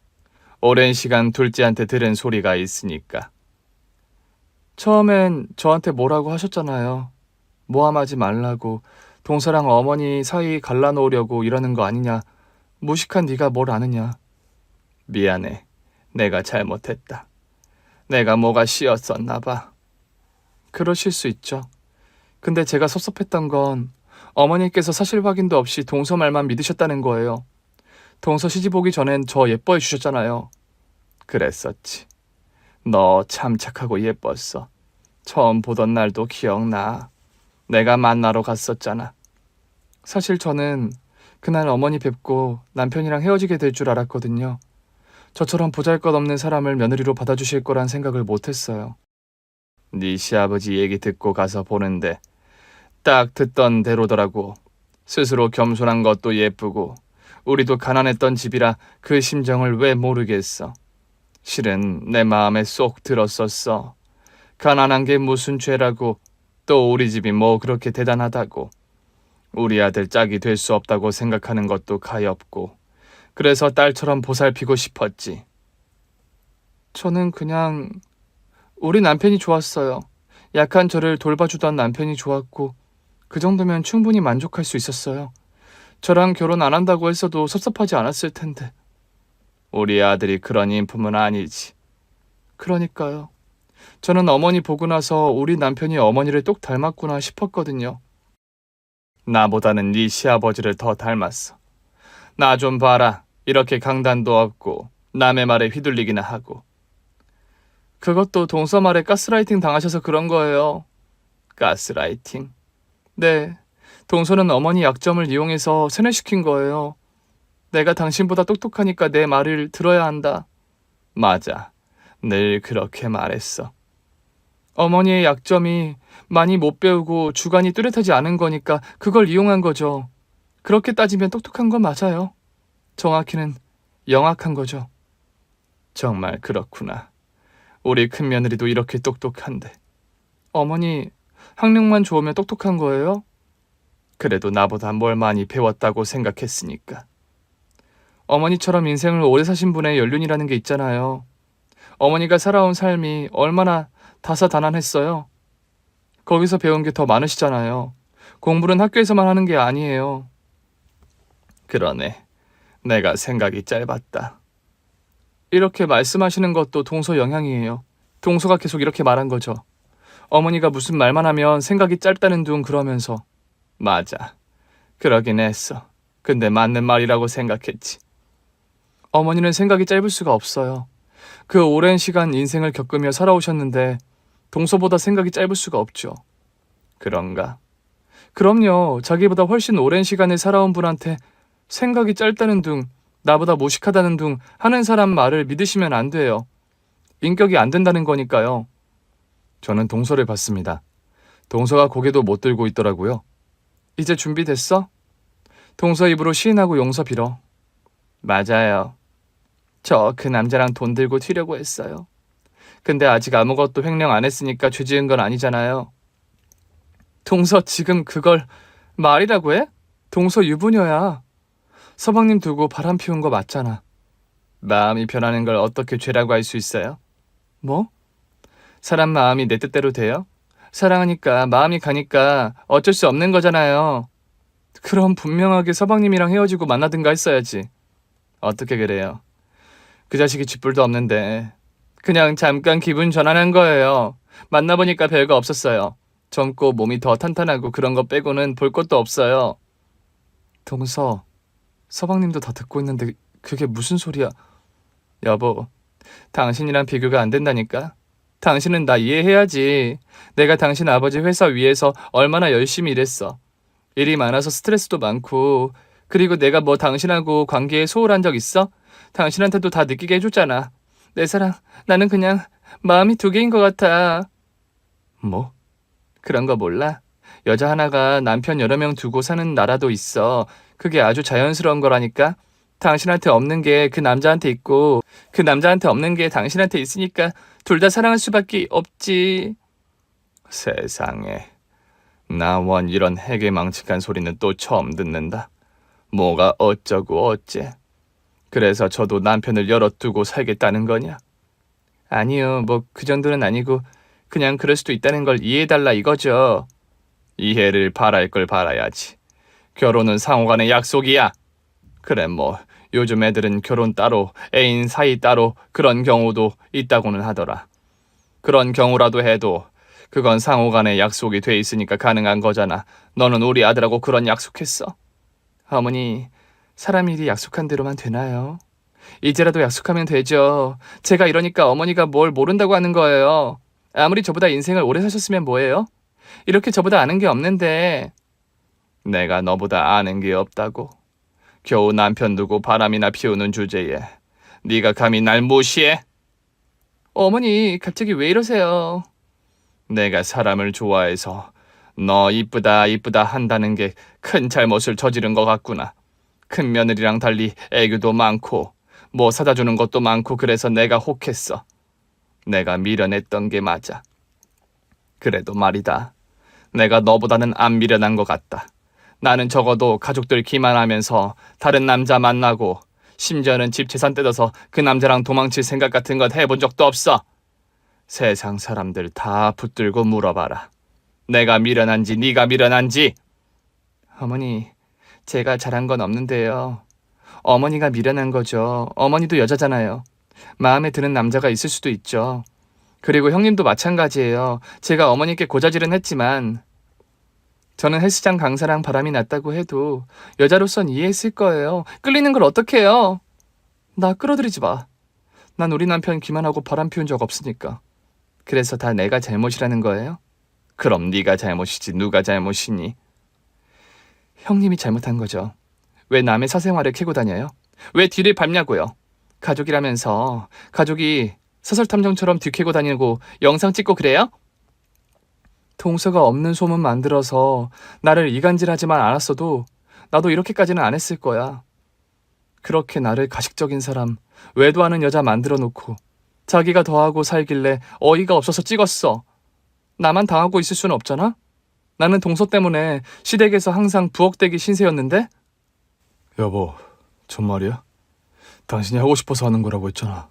오랜 시간 둘째한테 들은 소리가 있으니까. 처음엔 저한테 뭐라고 하셨잖아요. 모함하지 말라고, 동서랑 어머니 사이 갈라놓으려고 이러는 거 아니냐. 무식한 네가 뭘 아느냐. 미안해. 내가 잘못했다. 내가 뭐가 씌었었나 봐. 그러실 수 있죠. 근데 제가 섭섭했던 건 어머니께서 사실 확인도 없이 동서 말만 믿으셨다는 거예요. 동서 시집 오기 전엔 저 예뻐해 주셨잖아요. 그랬었지. 너 참 착하고 예뻤어. 처음 보던 날도 기억나. 내가 만나러 갔었잖아. 사실 저는 그날 어머니 뵙고 남편이랑 헤어지게 될 줄 알았거든요. 저처럼 보잘것없는 사람을 며느리로 받아주실 거란 생각을 못했어요. 네 시아버지 얘기 듣고 가서 보는데 딱 듣던 대로더라고. 스스로 겸손한 것도 예쁘고 우리도 가난했던 집이라 그 심정을 왜 모르겠어. 실은 내 마음에 쏙 들었었어. 가난한 게 무슨 죄라고, 또 우리 집이 뭐 그렇게 대단하다고. 우리 아들 짝이 될 수 없다고 생각하는 것도 가엾고, 그래서 딸처럼 보살피고 싶었지. 저는 그냥 우리 남편이 좋았어요. 약한 저를 돌봐주던 남편이 좋았고, 그 정도면 충분히 만족할 수 있었어요. 저랑 결혼 안 한다고 했어도 섭섭하지 않았을 텐데. 우리 아들이 그런 인품은 아니지. 그러니까요. 저는 어머니 보고 나서 우리 남편이 어머니를 똑 닮았구나 싶었거든요. 나보다는 네 시아버지를 더 닮았어. 나 좀 봐라. 이렇게 강단도 없고 남의 말에 휘둘리기나 하고. 그것도 동서 말에 가스라이팅 당하셔서 그런 거예요. 가스라이팅? 네. 동서는 어머니 약점을 이용해서 세뇌시킨 거예요. 내가 당신보다 똑똑하니까 내 말을 들어야 한다. 맞아. 늘 그렇게 말했어. 어머니의 약점이 많이 못 배우고 주관이 뚜렷하지 않은 거니까 그걸 이용한 거죠. 그렇게 따지면 똑똑한 건 맞아요. 정확히는 영악한 거죠. 정말 그렇구나. 우리 큰며느리도 이렇게 똑똑한데. 어머니, 학력만 좋으면 똑똑한 거예요? 그래도 나보다 뭘 많이 배웠다고 생각했으니까. 어머니처럼 인생을 오래 사신 분의 연륜이라는 게 있잖아요. 어머니가 살아온 삶이 얼마나 다사다난했어요. 거기서 배운 게 더 많으시잖아요. 공부는 학교에서만 하는 게 아니에요. 그러네. 내가 생각이 짧았다. 이렇게 말씀하시는 것도 동서 영향이에요. 동서가 계속 이렇게 말한 거죠. 어머니가 무슨 말만 하면 생각이 짧다는 둥 그러면서. 맞아. 그러긴 했어. 근데 맞는 말이라고 생각했지. 어머니는 생각이 짧을 수가 없어요. 그 오랜 시간 인생을 겪으며 살아오셨는데 동서보다 생각이 짧을 수가 없죠. 그런가? 그럼요. 자기보다 훨씬 오랜 시간을 살아온 분한테 생각이 짧다는 둥, 나보다 무식하다는 둥 하는 사람 말을 믿으시면 안 돼요. 인격이 안 된다는 거니까요. 저는 동서를 봤습니다. 동서가 고개도 못 들고 있더라고요. 이제 준비됐어? 동서 입으로 시인하고 용서 빌어. 맞아요. 저 그 남자랑 돈 들고 튀려고 했어요. 근데 아직 아무것도 횡령 안 했으니까 죄 지은 건 아니잖아요. 동서 지금 그걸 말이라고 해? 동서 유부녀야. 서방님 두고 바람 피운 거 맞잖아. 마음이 변하는 걸 어떻게 죄라고 할 수 있어요? 뭐? 사람 마음이 내 뜻대로 돼요? 사랑하니까 마음이 가니까 어쩔 수 없는 거잖아요. 그럼 분명하게 서방님이랑 헤어지고 만나든가 했어야지. 어떻게 그래요? 그 자식이 쥐뿔도 없는데 그냥 잠깐 기분 전환한 거예요. 만나보니까 별거 없었어요. 젊고 몸이 더 탄탄하고 그런 거 빼고는 볼 것도 없어요. 동서, 서방님도 다 듣고 있는데 그게 무슨 소리야? 여보, 당신이랑 비교가 안 된다니까? 당신은 나 이해해야지. 내가 당신 아버지 회사 위에서 얼마나 열심히 일했어. 일이 많아서 스트레스도 많고, 그리고 내가 뭐 당신하고 관계에 소홀한 적 있어? 당신한테도 다 느끼게 해줬잖아. 내 사랑, 나는 그냥 마음이 두 개인 것 같아. 뭐? 그런 거 몰라? 여자 하나가 남편 여러 명 두고 사는 나라도 있어. 그게 아주 자연스러운 거라니까? 당신한테 없는 게 그 남자한테 있고, 그 남자한테 없는 게 당신한테 있으니까 둘 다 사랑할 수밖에 없지. 세상에. 나 원 이런 해괴망측한 소리는 또 처음 듣는다. 뭐가 어쩌고 어째. 그래서 저도 남편을 열어두고 살겠다는 거냐? 아니요, 뭐 그 정도는 아니고 그냥 그럴 수도 있다는 걸 이해해달라 이거죠. 이해를 바랄 걸 바라야지. 결혼은 상호간의 약속이야. 그래 뭐 요즘 애들은 결혼 따로 애인 사이 따로 그런 경우도 있다고는 하더라. 그런 경우라도 해도 그건 상호간의 약속이 돼 있으니까 가능한 거잖아. 너는 우리 아들하고 그런 약속했어? 어머니, 사람 일이 약속한 대로만 되나요? 이제라도 약속하면 되죠. 제가 이러니까 어머니가 뭘 모른다고 하는 거예요. 아무리 저보다 인생을 오래 사셨으면 뭐예요? 이렇게 저보다 아는 게 없는데. 내가 너보다 아는 게 없다고. 겨우 남편 두고 바람이나 피우는 주제에 네가 감히 날 무시해? 어머니, 갑자기 왜 이러세요? 내가 사람을 좋아해서 너 이쁘다 이쁘다 한다는 게 큰 잘못을 저지른 것 같구나. 큰 며느리랑 달리 애교도 많고 뭐 사다 주는 것도 많고 그래서 내가 혹했어. 내가 미련했던 게 맞아. 그래도 말이다. 내가 너보다는 안 미련한 것 같다. 나는 적어도 가족들 기만하면서 다른 남자 만나고 심지어는 집 재산 뜯어서 그 남자랑 도망칠 생각 같은 건 해본 적도 없어. 세상 사람들 다 붙들고 물어봐라. 내가 미련한지 네가 미련한지. 어머니, 제가 잘한 건 없는데요. 어머니가 미련한 거죠. 어머니도 여자잖아요. 마음에 드는 남자가 있을 수도 있죠. 그리고 형님도 마찬가지예요. 제가 어머니께 고자질은 했지만 저는 헬스장 강사랑 바람이 났다고 해도 여자로선 이해했을 거예요. 끌리는 걸 어떡해요? 나 끌어들이지 마. 난 우리 남편 기만하고 바람 피운 적 없으니까. 그래서 다 내가 잘못이라는 거예요? 그럼 네가 잘못이지 누가 잘못이니? 형님이 잘못한 거죠. 왜 남의 사생활을 캐고 다녀요? 왜 뒤를 밟냐고요? 가족이라면서 가족이 사설탐정처럼 뒤캐고 다니고 영상 찍고 그래요? 동서가 없는 소문 만들어서 나를 이간질하지만 않았어도 나도 이렇게까지는 안 했을 거야. 그렇게 나를 가식적인 사람, 외도하는 여자 만들어 놓고 자기가 더하고 살길래 어이가 없어서 찍었어. 나만 당하고 있을 수는 없잖아? 나는 동서 때문에 시댁에서 항상 부엌대기 신세였는데? 여보, 정말이야? 당신이 하고 싶어서 하는 거라고 했잖아.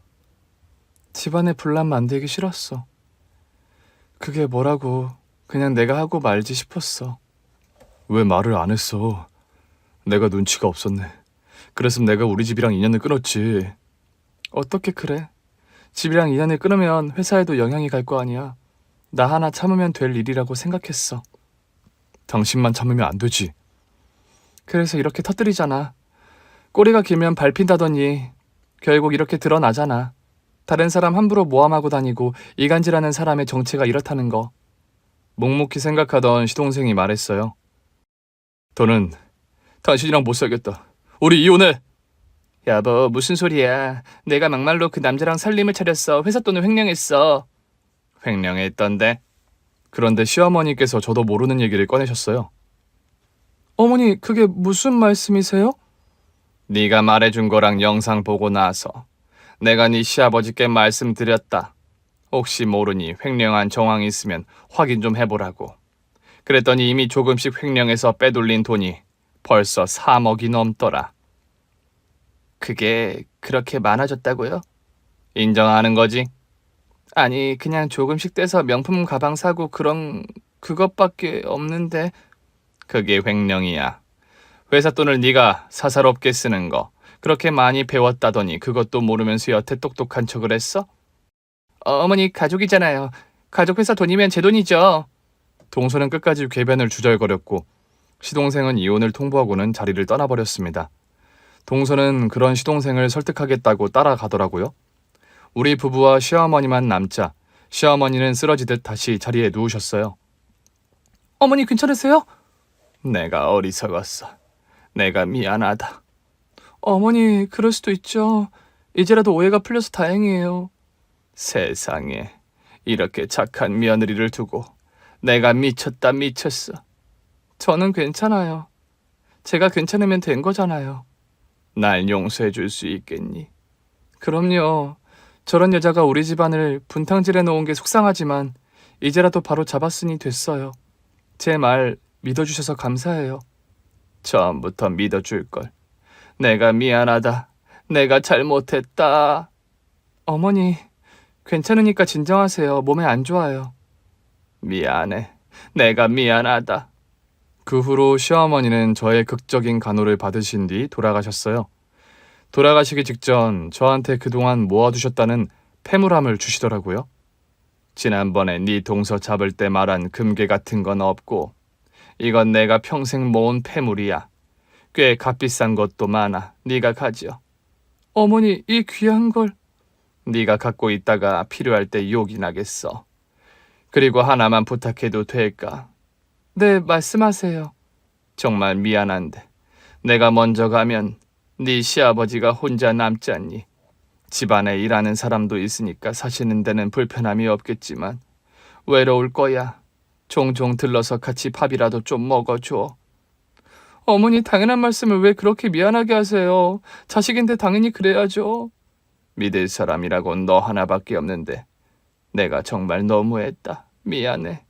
집안에 분란 만들기 싫었어. 그게 뭐라고 그냥 내가 하고 말지 싶었어. 왜 말을 안 했어? 내가 눈치가 없었네. 그랬으면 내가 우리 집이랑 인연을 끊었지. 어떻게 그래? 집이랑 인연을 끊으면 회사에도 영향이 갈 거 아니야. 나 하나 참으면 될 일이라고 생각했어. 당신만 참으면 안 되지. 그래서 이렇게 터뜨리잖아. 꼬리가 길면 밟힌다더니 결국 이렇게 드러나잖아. 다른 사람 함부로 모함하고 다니고 이간질하는 사람의 정체가 이렇다는 거. 묵묵히 생각하던 시동생이 말했어요. 더는 당신이랑 못 살겠다. 우리 이혼해. 여보, 무슨 소리야. 내가 막말로 그 남자랑 살림을 차렸어. 회사 돈을 횡령했어. 횡령했던데? 그런데 시어머니께서 저도 모르는 얘기를 꺼내셨어요. 어머니, 그게 무슨 말씀이세요? 네가 말해준 거랑 영상 보고 나서 내가 네 시아버지께 말씀드렸다. 혹시 모르니 횡령한 정황이 있으면 확인 좀 해보라고. 그랬더니 이미 조금씩 횡령해서 빼돌린 돈이 벌써 3억이 넘더라. 그게 그렇게 많아졌다고요? 인정하는 거지? 아니, 그냥 조금씩 떼서 명품 가방 사고 그것밖에 없는데. 그게 횡령이야. 회사 돈을 네가 사사롭게 쓰는 거 그렇게 많이 배웠다더니 그것도 모르면서 여태 똑똑한 척을 했어? 어머니, 가족이잖아요. 가족 회사 돈이면 제 돈이죠. 동서는 끝까지 궤변을 주절거렸고 시동생은 이혼을 통보하고는 자리를 떠나버렸습니다. 동서는 그런 시동생을 설득하겠다고 따라가더라고요. 우리 부부와 시어머니만 남자, 시어머니는 쓰러지듯 다시 자리에 누우셨어요. 어머니, 괜찮으세요? 내가 어리석었어. 내가 미안하다. 어머니, 그럴 수도 있죠. 이제라도 오해가 풀려서 다행이에요. 세상에, 이렇게 착한 며느리를 두고 내가 미쳤어. 저는 괜찮아요. 제가 괜찮으면 된 거잖아요. 날 용서해 줄 수 있겠니? 그럼요. 저런 여자가 우리 집안을 분탕질해 놓은 게 속상하지만 이제라도 바로 잡았으니 됐어요. 제 말 믿어주셔서 감사해요. 처음부터 믿어줄걸. 내가 미안하다. 내가 잘못했다. 어머니, 괜찮으니까 진정하세요. 몸에 안 좋아요. 미안해. 내가 미안하다. 그 후로 시어머니는 저의 극적인 간호를 받으신 뒤 돌아가셨어요. 돌아가시기 직전 저한테 그동안 모아두셨다는 폐물함을 주시더라고요. 지난번에 네 동서 잡을 때 말한 금괴 같은 건 없고 이건 내가 평생 모은 폐물이야. 꽤 값비싼 것도 많아. 네가 가져. 어머니, 이 귀한 걸. 네가 갖고 있다가 필요할 때 욕이 나겠어. 그리고 하나만 부탁해도 될까? 네, 말씀하세요. 정말 미안한데 내가 먼저 가면 네 시아버지가 혼자 남지 않니? 집안에 일하는 사람도 있으니까 사시는 데는 불편함이 없겠지만 외로울 거야. 종종 들러서 같이 밥이라도 좀 먹어줘. 어머니, 당연한 말씀을 왜 그렇게 미안하게 하세요? 자식인데 당연히 그래야죠. 믿을 사람이라곤 너 하나밖에 없는데 내가 정말 너무했다. 미안해.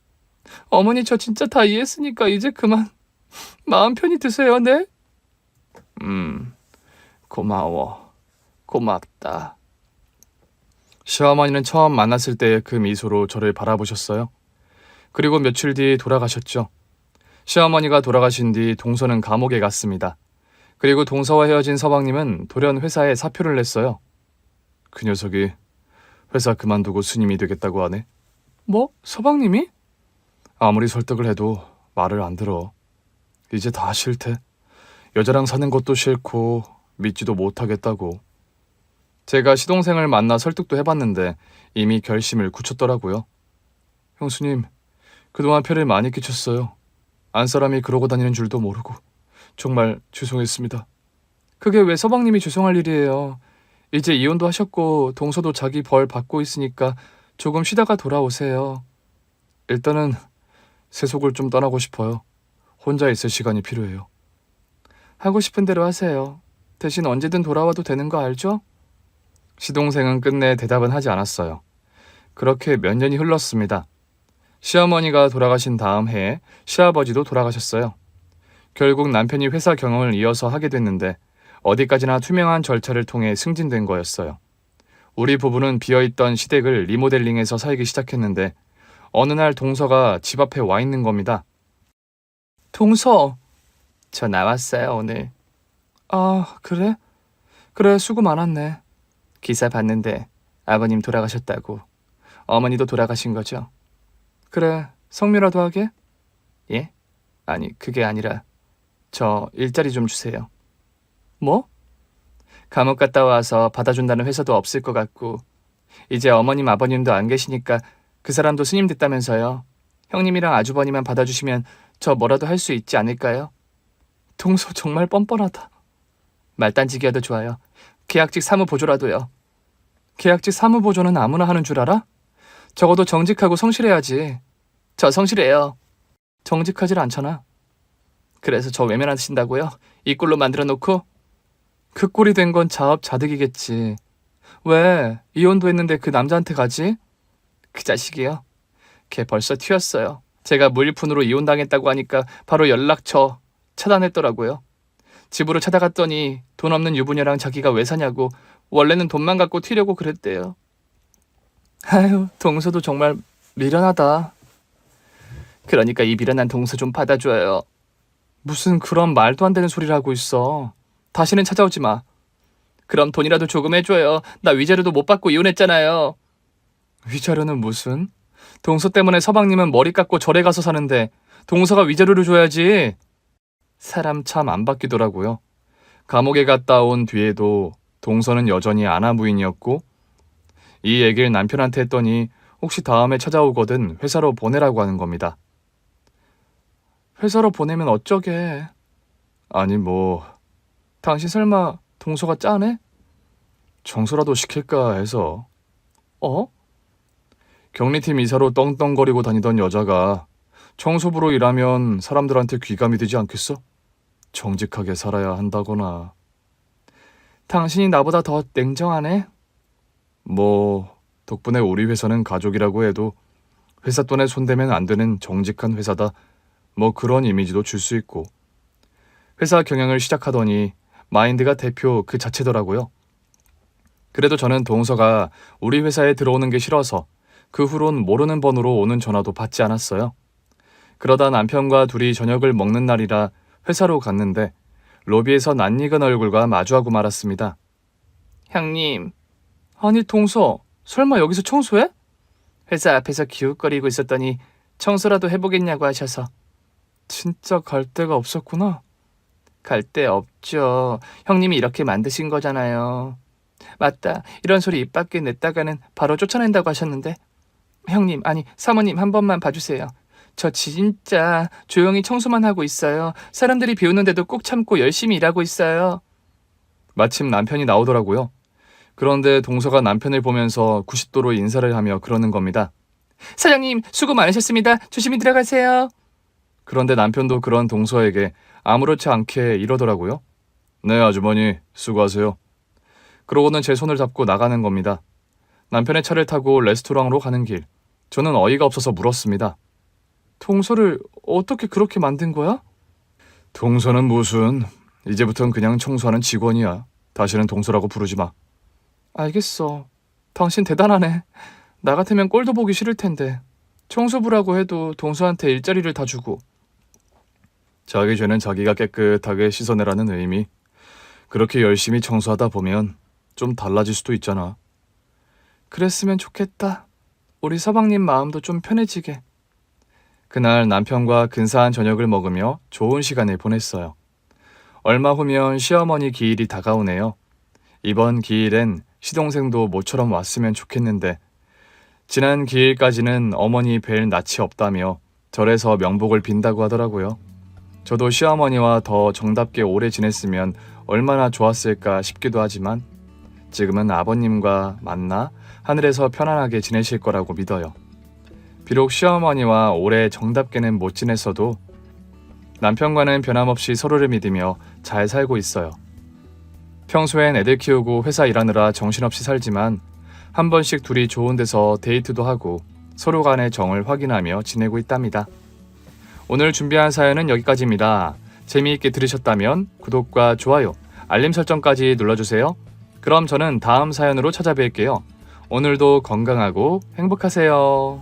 어머니, 저 진짜 다 이해했으니까 이제 그만 마음 편히 드세요, 네? 고마워. 고맙다. 시어머니는 처음 만났을 때의 그 미소로 저를 바라보셨어요. 그리고 며칠 뒤 돌아가셨죠. 시어머니가 돌아가신 뒤 동서는 감옥에 갔습니다. 그리고 동서와 헤어진 서방님은 돌연 회사에 사표를 냈어요. 그 녀석이 회사 그만두고 스님이 되겠다고 하네. 뭐? 서방님이? 아무리 설득을 해도 말을 안 들어. 이제 다 싫대. 여자랑 사는 것도 싫고 믿지도 못하겠다고. 제가 시동생을 만나 설득도 해봤는데 이미 결심을 굳혔더라고요. 형수님, 그동안 폐를 많이 끼쳤어요. 안 사람이 그러고 다니는 줄도 모르고 정말 죄송했습니다. 그게 왜 서방님이 죄송할 일이에요. 이제 이혼도 하셨고 동서도 자기 벌 받고 있으니까 조금 쉬다가 돌아오세요. 일단은 세속을 좀 떠나고 싶어요. 혼자 있을 시간이 필요해요. 하고 싶은 대로 하세요. 대신 언제든 돌아와도 되는 거 알죠? 시동생은 끝내 대답은 하지 않았어요. 그렇게 몇 년이 흘렀습니다. 시어머니가 돌아가신 다음 해에 시아버지도 돌아가셨어요. 결국 남편이 회사 경영을 이어서 하게 됐는데 어디까지나 투명한 절차를 통해 승진된 거였어요. 우리 부부는 비어있던 시댁을 리모델링해서 살기 시작했는데 어느 날 동서가 집 앞에 와 있는 겁니다. 동서, 저 나왔어요, 오늘. 아, 그래? 그래, 수고 많았네. 기사 봤는데 아버님 돌아가셨다고. 어머니도 돌아가신 거죠? 그래, 성묘라도 하게? 예? 아니, 그게 아니라 저 일자리 좀 주세요. 뭐? 감옥 갔다 와서 받아준다는 회사도 없을 것 같고 이제 어머님 아버님도 안 계시니까 그 사람도 스님 됐다면서요. 형님이랑 아주버니만 받아주시면 저 뭐라도 할 수 있지 않을까요? 동서 정말 뻔뻔하다. 말단지기여도 좋아요. 계약직 사무보조라도요. 계약직 사무보조는 아무나 하는 줄 알아? 적어도 정직하고 성실해야지. 저 성실해요. 정직하질 않잖아. 그래서 저 외면하신다고요? 이 꼴로 만들어 놓고? 그 꼴이 된 건 자업자득이겠지. 왜 이혼도 했는데 그 남자한테 가지? 그 자식이요. 걔 벌써 튀었어요. 제가 무일푼으로 이혼당했다고 하니까 바로 연락처 차단했더라고요. 집으로 찾아갔더니 돈 없는 유부녀랑 자기가 왜 사냐고 원래는 돈만 갖고 튀려고 그랬대요. 아유, 동서도 정말 미련하다. 그러니까 이 미련한 동서 좀 받아줘요. 무슨 그런 말도 안 되는 소리를 하고 있어. 다시는 찾아오지 마. 그럼 돈이라도 조금 해줘요. 나 위자료도 못 받고 이혼했잖아요. 위자료는 무슨? 동서 때문에 서방님은 머리 깎고 절에 가서 사는데 동서가 위자료를 줘야지. 사람 참 안 바뀌더라고요. 감옥에 갔다 온 뒤에도 동서는 여전히 아나무인이었고 이 얘기를 남편한테 했더니 혹시 다음에 찾아오거든 회사로 보내라고 하는 겁니다. 회사로 보내면 어쩌게. 아니 뭐 당신 설마 동서가 짜네? 청소라도 시킬까 해서. 어? 격리팀 이사로 떵떵거리고 다니던 여자가 청소부로 일하면 사람들한테 귀감이 되지 않겠어? 정직하게 살아야 한다거나. 당신이 나보다 더 냉정하네? 뭐 덕분에 우리 회사는 가족이라고 해도 회사 돈에 손대면 안 되는 정직한 회사다. 뭐 그런 이미지도 줄 수 있고. 회사 경영을 시작하더니 마인드가 대표 그 자체더라고요. 그래도 저는 동서가 우리 회사에 들어오는 게 싫어서 그 후론 모르는 번호로 오는 전화도 받지 않았어요. 그러다 남편과 둘이 저녁을 먹는 날이라 회사로 갔는데 로비에서 낯익은 얼굴과 마주하고 말았습니다. 형님. 아니 동서, 설마 여기서 청소해? 회사 앞에서 기웃거리고 있었더니 청소라도 해보겠냐고 하셔서. 진짜 갈 데가 없었구나. 갈 데 없죠. 형님이 이렇게 만드신 거잖아요. 맞다. 이런 소리 입 밖에 냈다가는 바로 쫓아낸다고 하셨는데. 형님, 아니 사모님 한 번만 봐주세요. 저 진짜 조용히 청소만 하고 있어요. 사람들이 비우는데도 꾹 참고 열심히 일하고 있어요. 마침 남편이 나오더라고요. 그런데 동서가 남편을 보면서 90도로 인사를 하며 그러는 겁니다. 사장님, 수고 많으셨습니다. 조심히 들어가세요. 그런데 남편도 그런 동서에게 아무렇지 않게 이러더라고요. 네, 아주머니, 수고하세요. 그러고는 제 손을 잡고 나가는 겁니다. 남편의 차를 타고 레스토랑으로 가는 길, 저는 어이가 없어서 물었습니다. 동서를 어떻게 그렇게 만든 거야? 동서는 무슨, 이제부턴 그냥 청소하는 직원이야. 다시는 동서라고 부르지 마. 알겠어. 당신 대단하네. 나 같으면 꼴도 보기 싫을 텐데. 청소부라고 해도 동서한테 일자리를 다 주고. 자기 죄는 자기가 깨끗하게 씻어내라는 의미. 그렇게 열심히 청소하다 보면 좀 달라질 수도 있잖아. 그랬으면 좋겠다. 우리 서방님 마음도 좀 편해지게. 그날 남편과 근사한 저녁을 먹으며 좋은 시간을 보냈어요. 얼마 후면 시어머니 기일이 다가오네요. 이번 기일엔 시동생도 모처럼 왔으면 좋겠는데 지난 기일까지는 어머니 뵐 낯이 없다며 절에서 명복을 빈다고 하더라고요. 저도 시어머니와 더 정답게 오래 지냈으면 얼마나 좋았을까 싶기도 하지만 지금은 아버님과 만나 하늘에서 편안하게 지내실 거라고 믿어요. 비록 시어머니와 오래 정답게는 못 지냈어도 남편과는 변함없이 서로를 믿으며 잘 살고 있어요. 평소엔 애들 키우고 회사 일하느라 정신없이 살지만 한 번씩 둘이 좋은 데서 데이트도 하고 서로 간의 정을 확인하며 지내고 있답니다. 오늘 준비한 사연은 여기까지입니다. 재미있게 들으셨다면 구독과 좋아요, 알림 설정까지 눌러주세요. 그럼 저는 다음 사연으로 찾아뵐게요. 오늘도 건강하고 행복하세요.